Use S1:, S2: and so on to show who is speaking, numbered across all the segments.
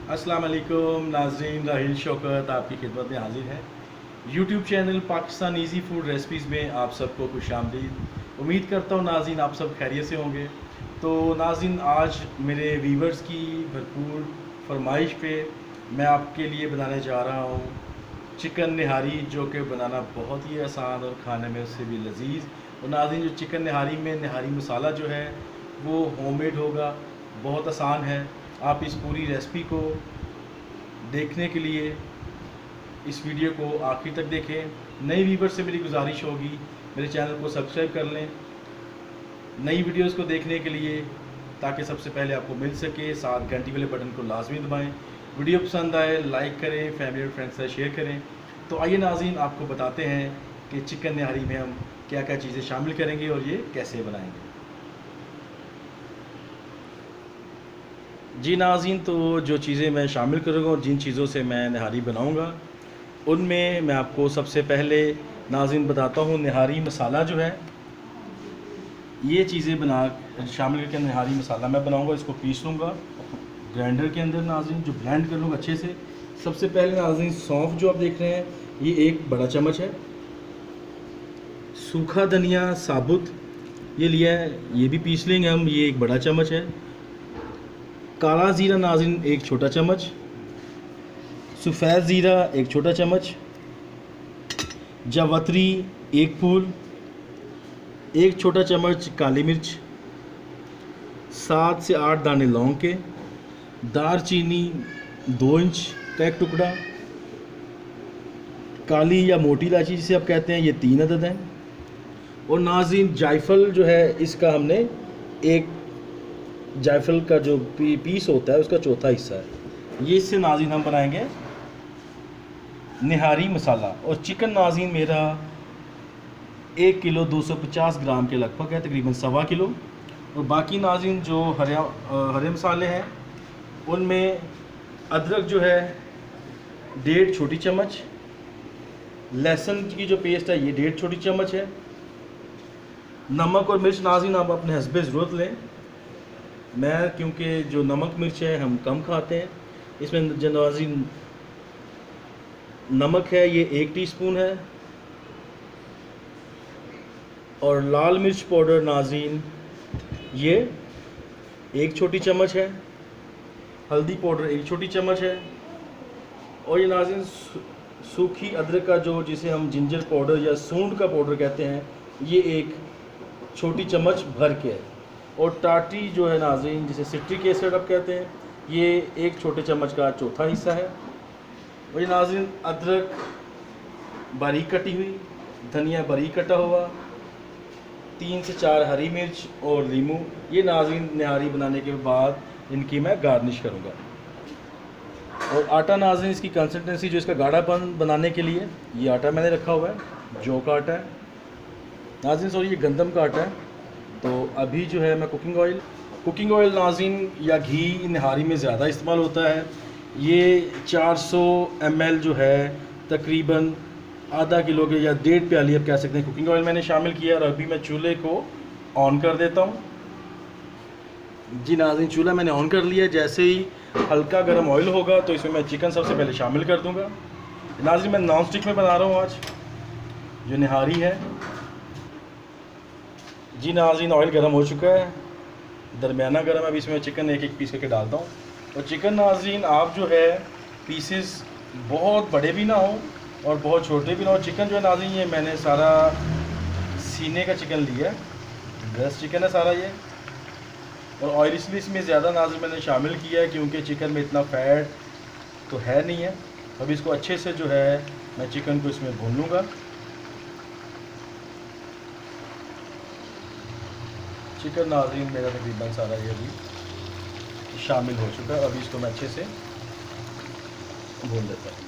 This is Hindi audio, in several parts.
S1: अस्सलाम वालेकुम नाज़रीन, राहिल शौकत आपकी खिदमत में हाजिर है। YouTube channel Pakistan easy food recipes में आप सबको खुशामदीद। उम्मीद करता हूँ नाज़रीन आप सब खैरियत से होंगे। तो नाज़रीन आज मेरे व्यूवर्स की भरपूर फरमाइश पे मैं आपके लिए बनाने जा रहा हूँ चिकन निहारी, जो कि बनाना बहुत ही आसान और खाने में उससे भी लजीज। और नाज़रीन जो चिकन निहारी में निहारी मसाला जो है वो होममेड होगा, बहुत आसान है। आप इस पूरी रेसिपी को देखने के लिए इस वीडियो को आखिर तक देखें। नई व्यूवर से मेरी गुजारिश होगी मेरे चैनल को सब्सक्राइब कर लें नई वीडियोस को देखने के लिए, ताकि सबसे पहले आपको मिल सके। साथ घंटी वाले बटन को लाजमी दबाएं। वीडियो पसंद आए लाइक करें, फैमिली और फ्रेंड्स से शेयर करें। तो आइए नाज़रीन आपको बताते हैं कि चिकन निहारी में हम क्या क्या चीज़ें शामिल करेंगे और ये कैसे बनाएंगे। जी नाज़रीन, तो जो चीज़ें मैं शामिल करूँगा और जिन चीज़ों से मैं निहारी बनाऊँगा उनमें मैं आपको सबसे पहले नाज़रीन बताता हूँ निहारी मसाला जो है, ये चीज़ें बना शामिल करके निहारी मसाला मैं बनाऊँगा। इसको पीस लूँगा ग्राइंडर के अंदर नाज़रीन, जो ब्लेंड कर लूँगा अच्छे से। सबसे पहले नाज़रीन सौंफ जो आप देख रहे हैं ये एक बड़ा चम्मच है। सूखा धनिया साबुत ये लिया है, ये भी पीस लेंगे हम, ये एक बड़ा चम्मच है। काला ज़ीरा नाज़रीन एक छोटा चम्मच, सफ़ेद ज़ीरा एक छोटा चम्मच, जावित्री एक फूल, एक छोटा चम्मच काली मिर्च, 7 से 8 दाने लौंग के, दारचीनी 2 इंच का एक टुकड़ा, काली या मोटी इलायची जिसे आप कहते हैं ये 3 अदद हैं। और नाज़रीन जायफल जो है इसका हमने एक जायफल का जो पीस होता है उसका चौथा हिस्सा है। ये इससे नाज़रीन हम बनाएंगे निहारी मसाला। और चिकन नाज़रीन मेरा 1 किलो 250 ग्राम के लगभग है, तकरीबन 1.25 किलो। और बाकी नाज़रीन जो हरे मसाले हैं उनमें अदरक जो है 1.5 छोटी चम्मच, लहसुन की जो पेस्ट है ये 1.5 छोटी चम्मच है। नमक और मिर्च नाज़रीन आप अपने हस्बे ज़रूरत लें। मैं क्योंकि जो नमक मिर्च है हम कम खाते हैं, इसमें जो नाज़रीन नमक है ये 1 टीस्पून है। और लाल मिर्च पाउडर नाज़रीन ये 1 छोटी चम्मच है। हल्दी पाउडर 1 छोटी चम्मच है। और ये नाज़रीन सूखी अदरक का जो जिसे हम जिंजर पाउडर या सूंड का पाउडर कहते हैं ये 1 छोटी चम्मच भर के है। और टाटी जो है नाज़रीन जिसे सिट्रिक एसिड आप कहते हैं ये 1 छोटे चम्मच का चौथा हिस्सा है। और ये नाज़रीन अदरक बारीक कटी हुई, धनिया बारीक कटा हुआ, 3 से 4 हरी मिर्च और लीमू। ये नाज़रीन निहारी बनाने के बाद इनकी मैं गार्निश करूँगा। और आटा नाज़रीन इसकी कंसिस्टेंसी जो इसका गाढ़ापन बनाने के लिए ये आटा मैंने रखा हुआ है, जौ का आटा है नाज़रीन, सॉरी ये गंदम का आटा है। तो अभी जो है मैं कुकिंग ऑयल नाज़रीन या घी निहारी में ज़्यादा इस्तेमाल होता है। ये 400 ml जो है तकरीबन आधा किलो के या 1.5 प्याली आप कह सकते हैं कुकिंग ऑयल मैंने शामिल किया। और अभी मैं चूल्हे को ऑन कर देता हूँ। जी नाज़रीन चूल्हा मैंने ऑन कर लिया। जैसे ही हल्का गर्म ऑयल होगा तो इसमें मैं चिकन सबसे पहले शामिल कर दूँगा। नाज़रीन मैं नॉन स्टिक में बना रहा हूँ आज जो निहारी है। जी नाज़रीन ऑयल गर्म हो चुका है, दरमियाना गर्म। अभी इसमें चिकन एक एक पीस करके डालता हूँ। और चिकन नाज़रीन आप जो है पीसेस बहुत बड़े भी ना हो और बहुत छोटे भी ना हो। चिकन जो है नाज़रीन ये मैंने सारा सीने का चिकन लिया है, ब्रेस्ट चिकन है सारा ये। और ऑयल इसलिए इसमें ज़्यादा नाज़रीन मैंने शामिल किया है क्योंकि चिकन में इतना फैट तो है नहीं है। अभी इसको अच्छे से जो है मैं चिकन को इसमें भून लूँगा। चिकन नाज़रीन मेरा तकरीबन सारा ये अभी शामिल हो चुका है। अभी इसको मैं अच्छे से भून लेता हूँ।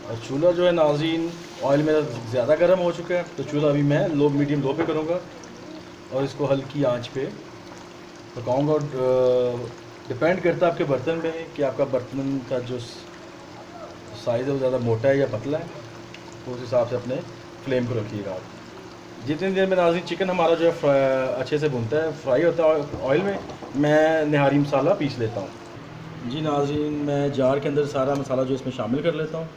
S1: और चूल्हा जो है नाज़रीन ऑयल मेरा ज़्यादा गर्म हो चुका है, तो चूल्हा अभी मैं मीडियम लो पे करूँगा और इसको हल्की आंच पे पकाऊँगा। और डिपेंड करता है आपके बर्तन में कि आपका बर्तन का जो साइज़ है वो ज़्यादा मोटा है या पतला है। तो उस हिसाब से अपने फ्लेम को रखिएगा आप। जितनी देर में नाज़रीन चिकन हमारा जो है अच्छे से भुनता है, फ्राई होता है ऑयल में, मैं निहारी मसाला पीस लेता हूँ। जी नाज़रीन, मैं जार के अंदर सारा मसाला जो इसमें शामिल कर लेता हूँ।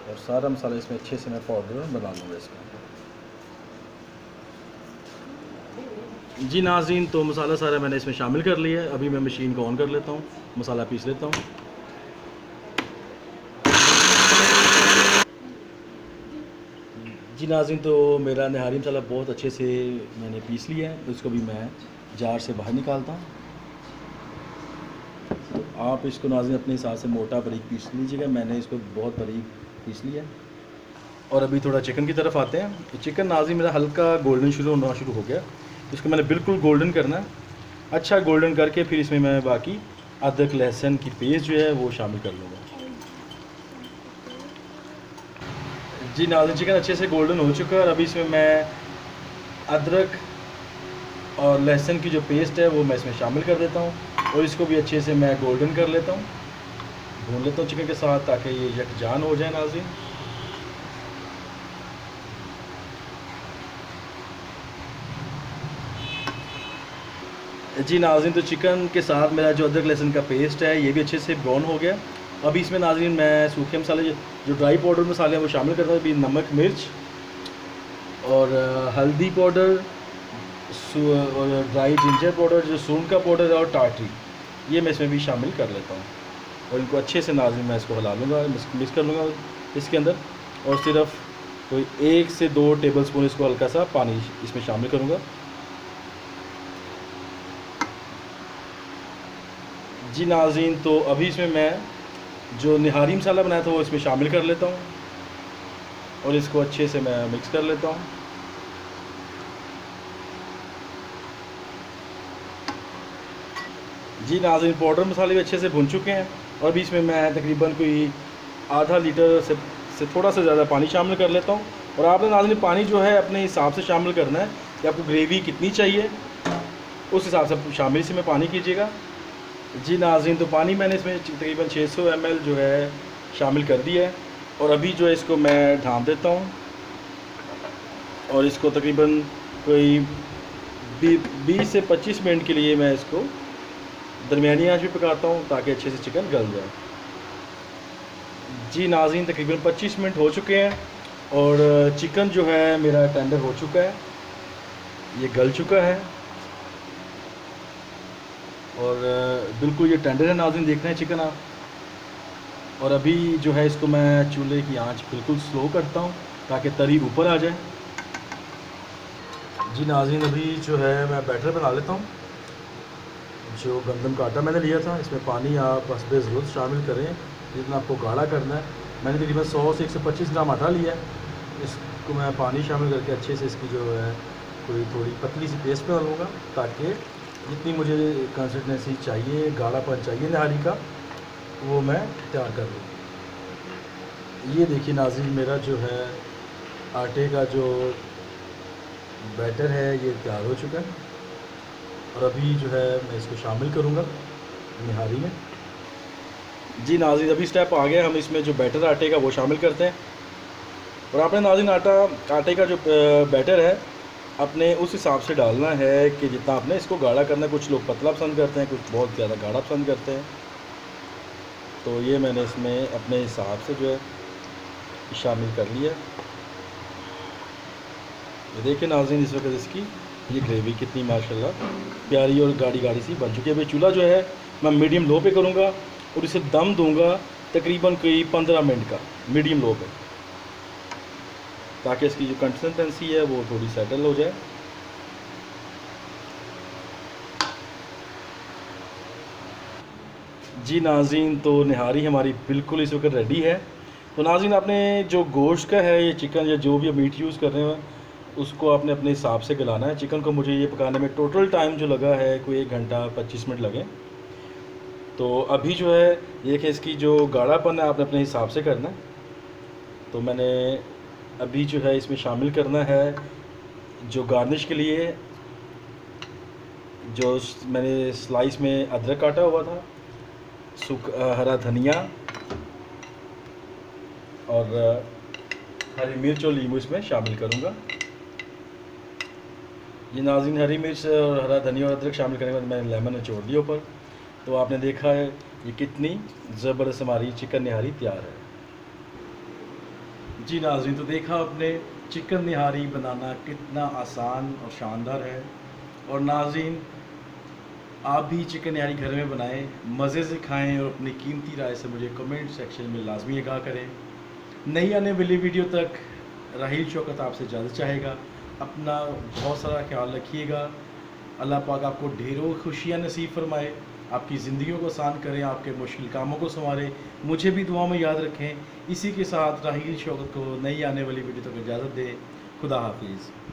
S1: और सारा मसाला इसमें अच्छे से मैं पाउडर बना लूँगा इसका। जी नाज़रीन, तो मसाला सारा मैंने इसमें शामिल कर लिया है। अभी मैं मशीन को ऑन कर लेता हूँ, मसाला पीस लेता हूँ। जी नाज़रीन, तो मेरा निहारी मसाला बहुत अच्छे से मैंने पीस लिया है, तो इसको भी मैं जार से बाहर निकालता हूँ। तो आप इसको नाज़रीन अपने हिसाब से मोटा बारीक पीस लीजिएगा, मैंने इसको बहुत बारीक पीस लिया है। और अभी थोड़ा चिकन की तरफ आते हैं। तो चिकन नाज़रीन मेरा हल्का गोल्डन होना शुरू हो गया, इसको मैंने बिल्कुल गोल्डन करना है। अच्छा गोल्डन करके फिर इसमें मैं बाकी अदरक लहसुन की पेस्ट जो है वो शामिल कर लूँगा। जी नाज़रीन, चिकन अच्छे से गोल्डन हो चुका है और अभी इसमें मैं अदरक और लहसुन की जो पेस्ट है वो मैं इसमें शामिल कर देता हूँ और इसको भी अच्छे से मैं गोल्डन कर लेता हूँ, भून लेता हूँ चिकन के साथ ताकि ये यकजान हो जाए नाज़रीन। जी नाज़रीन, तो चिकन के साथ मेरा जो अदरक लहसुन का पेस्ट है ये भी अच्छे से ब्राउन हो गया। अभी इसमें नाज़रीन मैं सूखे मसाले जो ड्राई पाउडर मसाले हैं वो शामिल करता हूँ। अभी नमक मिर्च और हल्दी पाउडर और ड्राई जिंजर पाउडर, जो सूंड का पाउडर है, और टाटरी, ये मैं इसमें भी शामिल कर लेता हूँ। और इनको अच्छे से नाज़रीन मैं इसको हिला लूँगा, मिक्स कर लूँगा इसके अंदर। और सिर्फ कोई 1 से 2 टेबल स्पून इसको हल्का सा पानी इसमें शामिल करूँगा। जी नाज़रीन, तो अभी इसमें मैं जो निहारी मसाला बनाया था वो इसमें शामिल कर लेता हूँ और इसको अच्छे से मैं मिक्स कर लेता हूँ। जी नाज़रीन, पाउडर मसाले भी अच्छे से भुन चुके हैं और अभी इसमें मैं तकरीबन कोई आधा लीटर से थोड़ा सा ज़्यादा पानी शामिल कर लेता हूँ। और आपने नाज़रीन पानी जो है अपने हिसाब से शामिल करना है कि आपको ग्रेवी कितनी चाहिए, उस हिसाब से शामिल इसमें पानी कीजिएगा। जी नाज़रीन, तो पानी मैंने इसमें तकरीबन 600 ml जो है शामिल कर दिया है और अभी जो है इसको मैं ढाँप देता हूँ और इसको तकरीबन कोई 20 से 25 मिनट के लिए मैं इसको दरमियानी आंच पे पकाता हूँ ताकि अच्छे से चिकन गल जाए। जी नाज़रीन, तकरीबन 25 मिनट हो चुके हैं और चिकन जो है मेरा टेंडर हो चुका है, ये गल चुका है और बिल्कुल ये टेंडर है नाज़रीन, देखना है चिकन आप। और अभी जो है इसको मैं चूल्हे की आंच बिल्कुल स्लो करता हूँ ताकि तरी ऊपर आ जाए। जी नाज़रीन, अभी जो है मैं बैटर बना लेता हूँ। जो गंदम का आटा मैंने लिया था, इसमें पानी आप हस्बे ज़रूरत शामिल करें जितना आपको गाढ़ा करना है। मैंने तकरीबन 100 से 125 ग्राम आटा लिया है। इसको मैं पानी शामिल करके अच्छे से इसकी जो है कोई थोड़ी पतली सी पेस्ट बना लूँगा ताकि जितनी मुझे कंसिस्टेंसी चाहिए, गाढ़ापन चाहिए निहारी का, वो मैं तैयार कर लूँ। ये देखिए नाज़रीन, मेरा जो है आटे का जो बैटर है ये तैयार हो चुका है और अभी जो है मैं इसको शामिल करूँगा निहारी में। जी नाज़रीन, अभी स्टेप आ गया, हम इसमें जो बैटर आटे का वो शामिल करते हैं। और आपने नाज़रीन आटे का जो बैटर है अपने उस हिसाब से डालना है कि जितना आपने इसको गाढ़ा करना है। कुछ लोग पतला पसंद करते हैं, कुछ बहुत ज़्यादा गाढ़ा पसंद करते हैं। तो ये मैंने इसमें अपने हिसाब से जो है शामिल कर लिया। ये देखिए नाज़रीन, इस वक्त इसकी ये ग्रेवी कितनी माशाल्लाह प्यारी और गाढ़ी गाढ़ी सी बन चुकी है। अभी चूल्हा जो है मैं मीडियम लो पे करूँगा और इसे दम दूंगा तकरीबन कोई 15 मिनट का मीडियम लो पे, ताकि इसकी जो कंसिस्टेंसी है वो थोड़ी सेटल हो जाए। जी नाज़रीन, तो निहारी हमारी बिल्कुल इस वक्त रेडी है। तो नाज़रीन, आपने जो गोश्त का है ये चिकन या जो भी मीट यूज़ कर रहे हैं उसको आपने अपने हिसाब से गलाना है। चिकन को मुझे ये पकाने में टोटल टाइम जो लगा है कोई 1 घंटा 25 मिनट लगे। तो अभी जो है ये कि इसकी जो गाढ़ापन है आपने अपने हिसाब से करना है। तो मैंने अभी जो है इसमें शामिल करना है जो गार्निश के लिए जो मैंने स्लाइस में अदरक काटा हुआ था, हरा धनिया और हरी मिर्च और नींबू इसमें शामिल करूँगा। ये नाज़रीन हरी मिर्च और हरा धनिया और अदरक शामिल करने के बाद मैंने लेमन निचोड़ दिया ऊपर। तो आपने देखा है ये कितनी ज़बरदस्त हमारी चिकन निहारी तैयार है। जी नाज़रीन, तो देखा आपने चिकन निहारी बनाना कितना आसान और शानदार है। और नाज़रीन, आप भी चिकन निहारी घर में बनाएं, मज़े से खाएं और अपनी कीमती राय से मुझे कमेंट सेक्शन में लाजमी आगाह करें। नई आने वाली वीडियो तक राहील शौकत आपसे इजाज़त चाहेगा। अपना बहुत सारा ख्याल रखिएगा। अल्लाह पाक आपको ढेरों खुशियाँ नसीब फरमाए, आपकी ज़िंदगियों को आसान करें, आपके मुश्किल कामों को संवारे। मुझे भी दुआ में याद रखें। इसी के साथ राहील शौकत को नई आने वाली वीडियो तक इजाज़त दें। खुदा हाफिज़।